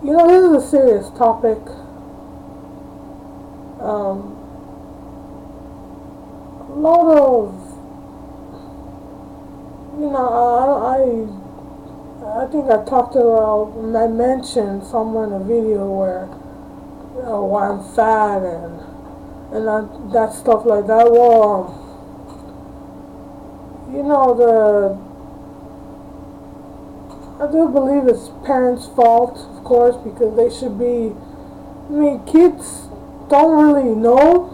This is a serious topic. Um, a lot of, I think I talked about, I mentioned somewhere in a video where, why I'm fat and that stuff like that. Well, the I do believe it's parents' fault, of course, because they should be. Kids don't really know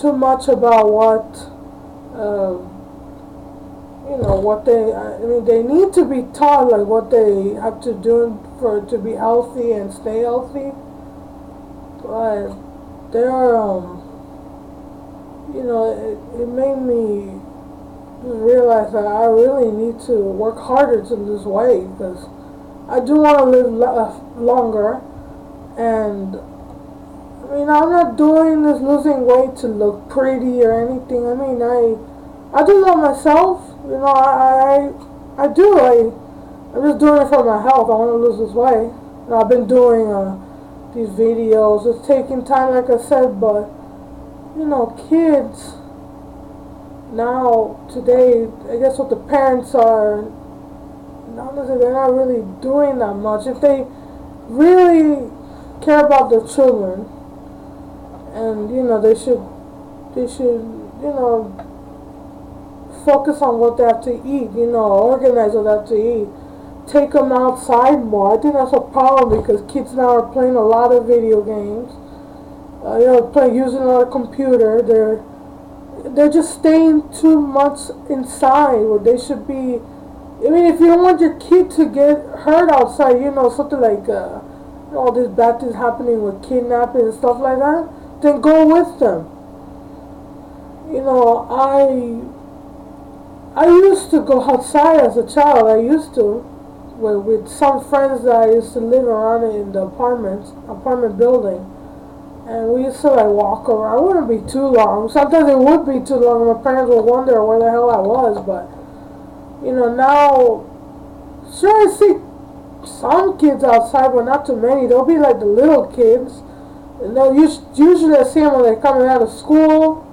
too much about uh, what they need to be taught, like what they have to do for to be healthy and stay healthy. But they're, it made me realize that I really need to work harder to lose weight because I do want to live longer. And I'm not doing this losing weight to look pretty or anything. I do love myself. I do. I'm just doing it for my health. I want to lose this weight. I've been doing these videos. It's taking time, like I said, but kids now today, I guess what the parents are, honestly, they're not really doing that much. If they really care about their children, and they should focus on what they have to eat, organize what they have to eat, take them outside more. I think that's a problem because kids now are playing a lot of video games, using a lot of computer. They're just staying too much inside where they should be. If you don't want your kid to get hurt outside, something like all these bad things happening with kidnapping and stuff like that, then go with them. I used to go outside as a child. I used to with some friends that I used to live around in the apartment building, and we used to like walk around. It wouldn't be too long. Sometimes it would be too long. My parents would wonder where the hell I was, but now, sure, I see some kids outside, but not too many. They'll be like the little kids. And they'll usually I see them when they're coming out of school,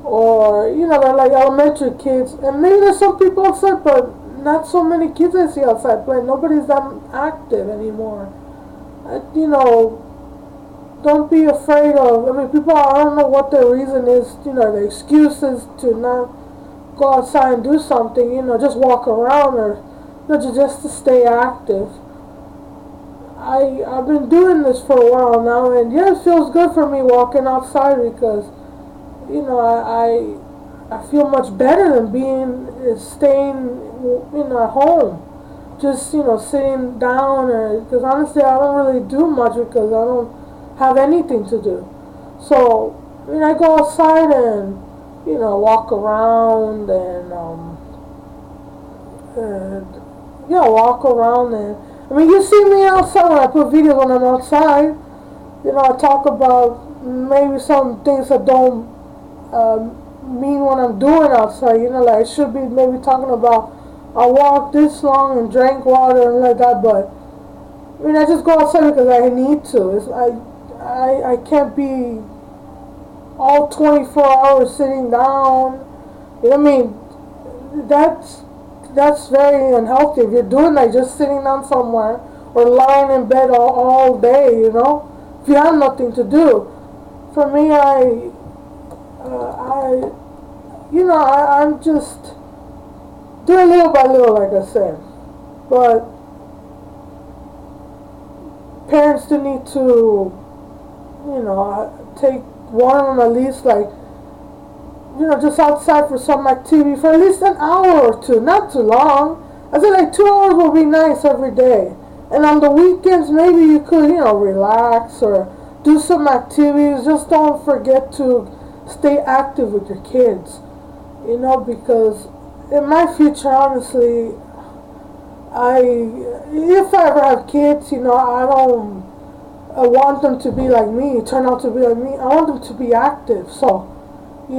or they're like elementary kids. And maybe there's some people outside, but not so many kids I see outside playing. Nobody's that active anymore. Don't be afraid of. People. I don't know what their reason is. The excuses to not go outside and do something. Just walk around or just to stay active. I've been doing this for a while now, and yeah, it feels good for me walking outside because I feel much better than staying at home, just sitting down, or because honestly I don't really do much because I don't have anything to do. So I go outside and walk around and yeah, walk around. And you see me outside when I put videos when I'm outside. I talk about maybe some things that don't mean what I'm doing outside. Like I should be maybe talking about I walked this long and drank water and like that. But I just go outside because I need to. I can't be all 24 hours sitting down. That's very unhealthy. If you're doing that, just sitting down somewhere or lying in bed all day, if you have nothing to do. For me, I'm just doing little by little, like I said. But parents do need to, take one of them at least, like, just outside for some activity for at least an hour or two, not too long. I said like 2 hours will be nice every day. And on the weekends, maybe you could, relax or do some activities. Just don't forget to stay active with your kids, because in my future, honestly, if I ever have kids, I want them to be like me, turn out to be like me. I want them to be active. So, I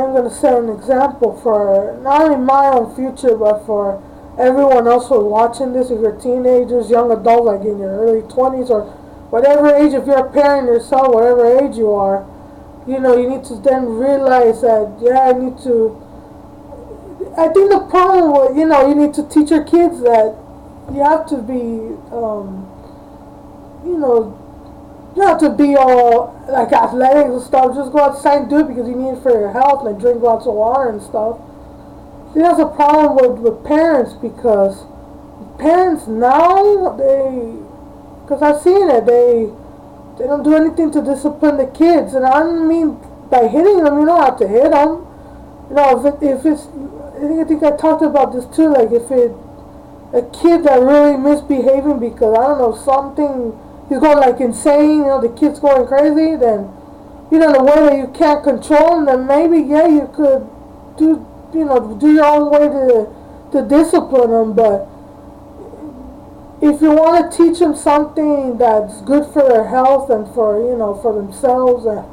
am going to set an example for not only my own future, but for everyone else who's watching this, if you're teenagers, young adults, like in your early 20s or whatever age, if you're a parent yourself, whatever age you are, you know, you need to then realize that, yeah, I need to, I think the problem with, you know, you need to teach your kids that you have to be, you know, you don't have to be all like athletic and stuff. Just go outside and do it because you need it for your health, like drink lots of water and stuff. See, that's a problem with parents because parents now, because I've seen it, they don't do anything to discipline the kids. And I don't mean by hitting them, you don't have to hit them. You know, if it's, I think I talked about this too, like if a kid that really misbehaving because, I don't know, something, he's going like insane, you know, the kid's going crazy, then, you know, in a way that you can't control him, then maybe, yeah, you could do, you know, do your own way to discipline them. But if you want to teach them something that's good for their health and for, you know, for themselves, and,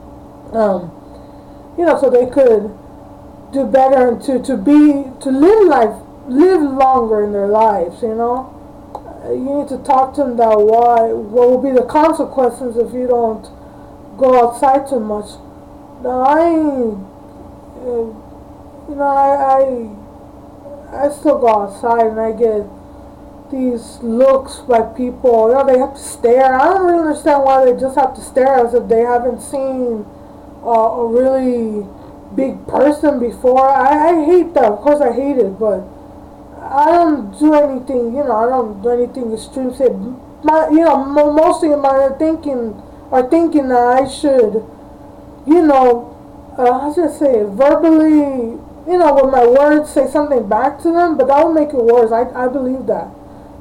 you know, so they could do better and to live longer in their lives, you know. You need to talk to them that what will be the consequences if you don't go outside too much. Now you know, I still go outside and I get these looks by people. You know, they have to stare. I don't really understand why they just have to stare as if they haven't seen a really big person before. I hate that. Of course, I hate it, but I don't do anything, you know, I don't do anything extreme. Say, you know, mostly in my thinking that I should, you know, how should I say it, verbally, you know, with my words say something back to them, but that would make it worse. I believe that.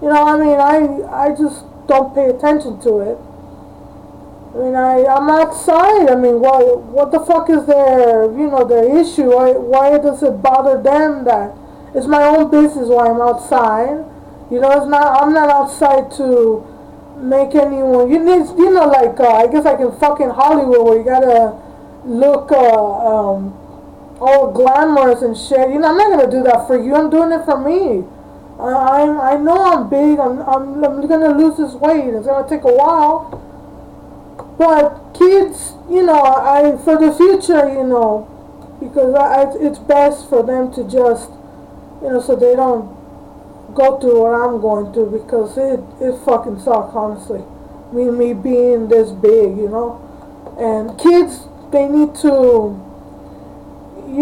You know, I mean, I just don't pay attention to it. I mean, I'm outside. I mean, what the fuck is their, you know, their issue? Why does it bother them that it's my own business why I'm outside? You know, it's not, I'm not outside to make anyone, you need, you know, like, I guess like in fucking Hollywood where you gotta look, all glamorous and shit. You know, I'm not gonna do that for you. I'm doing it for me. I know I'm big. I'm gonna lose this weight. It's gonna take a while. But kids, you know, for the future, you know, because it's best for them to just, you know, so they don't go through what I'm going through, because it fucking sucks, honestly. Me being this big, you know. And kids, you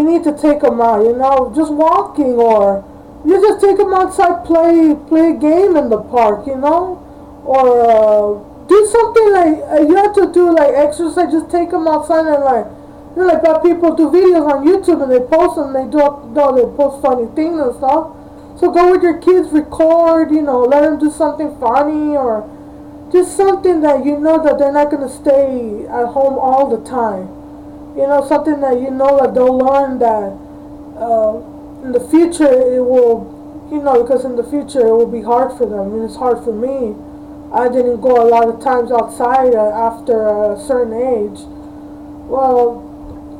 need to take them out, you know, just walking, or you just take them outside, play a game in the park, you know, or do something like, you have to do like exercise, just take them outside and like, you know, like people do videos on YouTube and they post them, they post funny things and stuff. So go with your kids, record, you know, let them do something funny, or just something that you know that they're not going to stay at home all the time. You know, something that you know that they'll learn that in the future it will, you know, because in the future it will be hard for them. I mean, it's hard for me. I didn't go a lot of times outside after a certain age. Well,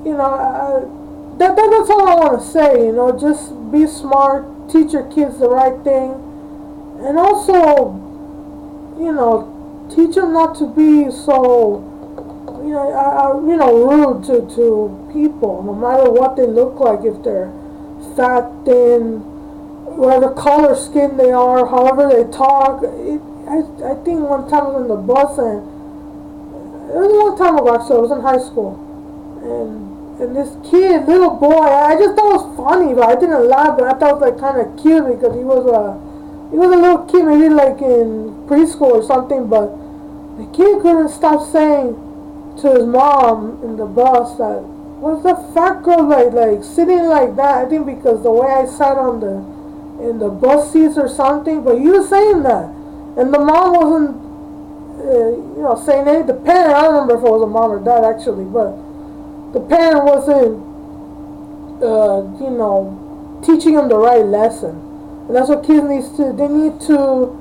you know, that's all I want to say, you know, just be smart, teach your kids the right thing, and also, you know, teach them not to be so, you know, rude to people, no matter what they look like, if they're fat, thin, whatever color skin they are, however they talk. I think one time I was in the bus, and it was a long time ago actually, I was in high school, and this kid, little boy, I just thought it was funny, but I didn't laugh, but I thought it was like kind of cute, because he was a little kid, maybe like in preschool or something, but the kid couldn't stop saying to his mom in the bus that, what's the fat girl like sitting like that? I think because the way I sat in the bus seats or something, but he was saying that, and the mom wasn't, you know, saying anything. The parent, I don't remember if it was a mom or dad actually, but the parent wasn't, you know, teaching them the right lesson. And that's what kids they need to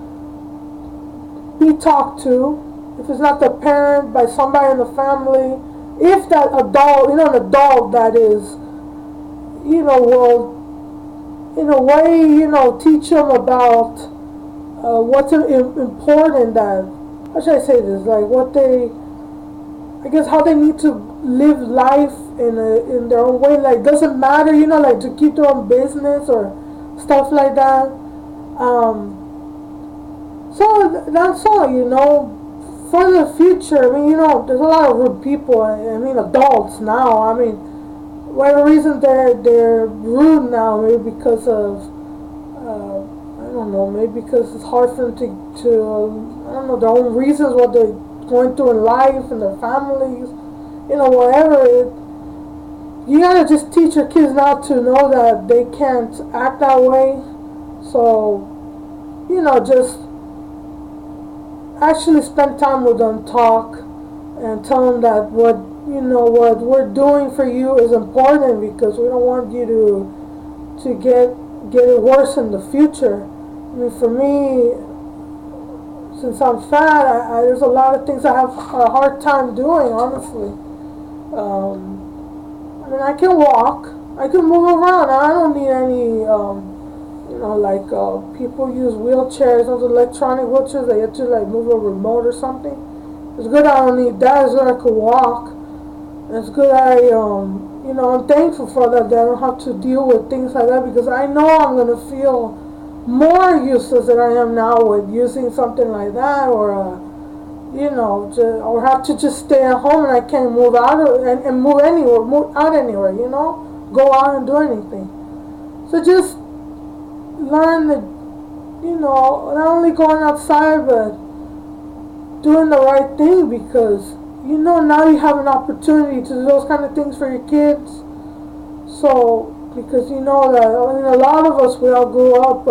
be talked to. If it's not the parent, by somebody in the family. If that adult, you know, an adult that is, you know, will in a way, teach them about what's important. That, how should I say this? Like what they, I guess, how they need to live life in their own way. Like doesn't matter, like to keep their own business or stuff like that. So that's all. For the future, I mean, there's a lot of rude people. I mean, adults now. I mean, whatever reason they're rude now, maybe because of I don't know, maybe because it's hard for them to I don't know, their own reasons, what they're going through in life and their families, whatever. You gotta just teach your kids now to know that they can't act that way. So, just actually spend time with them, talk, and tell them that what we're doing for you is important, because we don't want you to get it worse in the future. I mean, for me, since I'm fat, there's a lot of things I have a hard time doing, honestly. I mean, I can walk, I can move around. I don't need any like people use wheelchairs, those electronic wheelchairs that you have to like move a remote or something. It's good I don't need that. It's good I could walk. It's good I'm thankful for that. That I don't have to deal with things like that, because I know I'm gonna feel more useless than I am now with using something like that, or or have to just stay at home and I can't move out and move anywhere, move out anywhere. Go out and do anything. So just learn that, not only going outside, but doing the right thing, because now you have an opportunity to do those kind of things for your kids. So, because that, I mean, a lot of us, we all grew up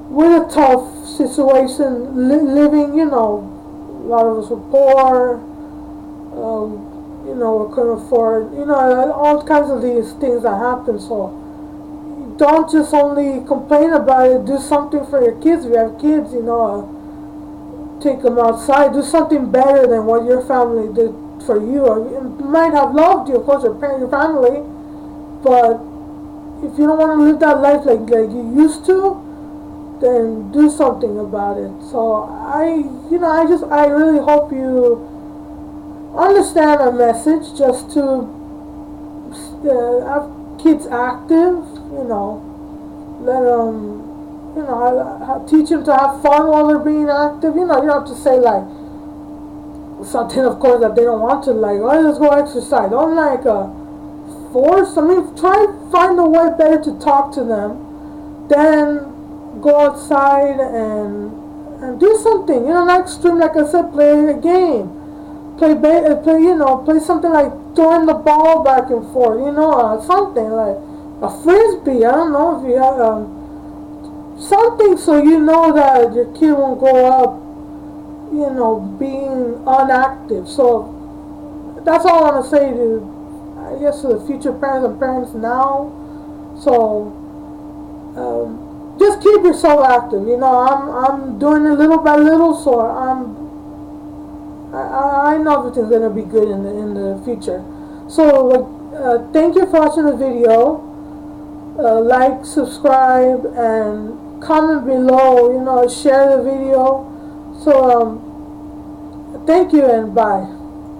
with a tough situation, living, a lot of us were poor, we couldn't afford, all kinds of these things that happen. So don't just only complain about it. Do something for your kids. If you have kids, take them outside. Do something better than what your family did for you. It might have loved you, of course, your parents, your family, but if you don't want to live that life like you used to, then do something about it. So I really hope you understand our message, just to have kids active, let them, teach them to have fun while they're being active. You don't have to say like something, of course, that they don't want to, like, oh, let's go exercise. Don't like force. I mean, try to find a way better to talk to them. Then go outside and do something. Not extreme, like I said, play a game. Play something like throwing the ball back and forth. Something like a frisbee. I don't know if you have something, so that your kid won't grow up, being inactive. So that's all I want to say I guess, to the future parents and parents now. So just keep yourself active. I'm doing it little by little, so I know everything's gonna be good in the future. So thank you for watching the video. Like, subscribe, and comment below. Share the video. So thank you and bye.